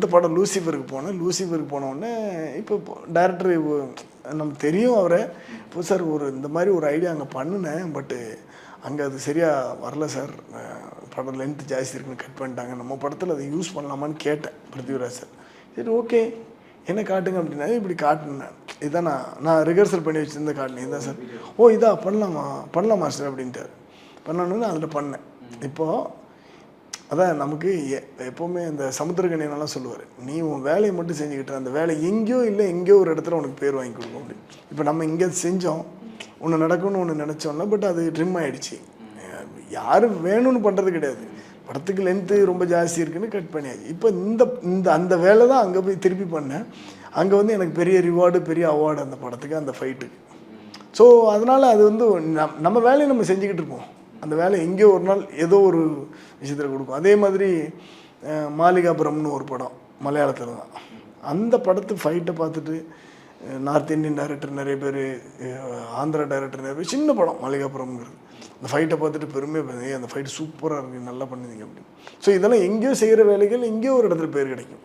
அடுத்த படம் லூசிஃபருக்கு போனேன். லூசிஃபருக்கு போனோடனே இப்போ டைரக்டர் நமக்கு தெரியும் அவரை. இப்போ சார் இந்த மாதிரி ஒரு ஐடியா அங்கே பண்ணினேன், பட்டு அங்கே அது சரியாக வரல சார், படம் லென்த்து ஜாஸ்தி இருக்குன்னு கட் பண்ணிட்டாங்க, நம்ம படத்தில் அதை யூஸ் பண்ணலாமான்னு கேட்டேன் பிருத்திவிராஜ் சார். சரி ஓகே என்ன காட்டுங்க அப்படின்னா இப்படி காட்டினேன். இதான் நான் ரிஹர்சல் பண்ணி வச்சுருந்த காட்டினேன். இதான் சார். ஓ இதா பண்ணலாமா சார் அப்படின்ட்டார். பண்ணணுன்னு அதில் பண்ணேன். இப்போது அதான் நமக்கு எப்போவுமே இந்த சமுத்திரக்கணியனெல்லாம் சொல்லுவார், நீ உன் வேலையை மட்டும் செஞ்சுக்கிட்ட, அந்த வேலை எங்கேயோ இல்லை எங்கேயோ ஒரு இடத்துல உனக்கு பேர் வாங்கி கொடுக்கும் அப்படின்னு. இப்போ நம்ம இங்கே செஞ்சோம், ஒன்று நடக்கும்னு ஒன்று நினச்சோம்ல, பட் அது ட்ரிம் ஆகிடுச்சு. யாரும் வேணும்னு பண்ணுறது கிடையாது, படத்துக்கு லென்த்து ரொம்ப ஜாஸ்தி இருக்குன்னு கட் பண்ணியாச்சு. இப்போ அந்த வேலை தான் அங்கே போய் திருப்பி பண்ணேன். அங்கே வந்து எனக்கு பெரிய ரிவார்டு, பெரிய அவார்டு அந்த படத்துக்கு, அந்த ஃபைட்டுக்கு. ஸோ அதனால் அது வந்து நம்ம வேலையை நம்ம செஞ்சுக்கிட்டு இருப்போம், அந்த வேலை எங்கேயோ ஒரு நாள் ஏதோ ஒரு விஷயத்தில் கொடுக்கும். அதே மாதிரி மாளிகாபுரம்னு ஒரு படம் மலையாளத்தில் தான். அந்த படத்து ஃபைட்டை பார்த்துட்டு நார்த் இந்தியன் டைரக்டர் நிறைய பேர், ஆந்திரா டைரக்டர் நிறைய பேர், சின்ன படம் மாளிகாபுரம்ங்கிறது, அந்த ஃபைட்டை பார்த்துட்டு பெருமையாக அந்த ஃபைட் சூப்பராக இருக்குது, நல்லா பண்ணுவீங்க அப்படின்னு. ஸோ இதெல்லாம் எங்கேயோ செய்கிற வேலைகள் எங்கேயோ ஒரு இடத்துல பேர் கிடைக்கும்.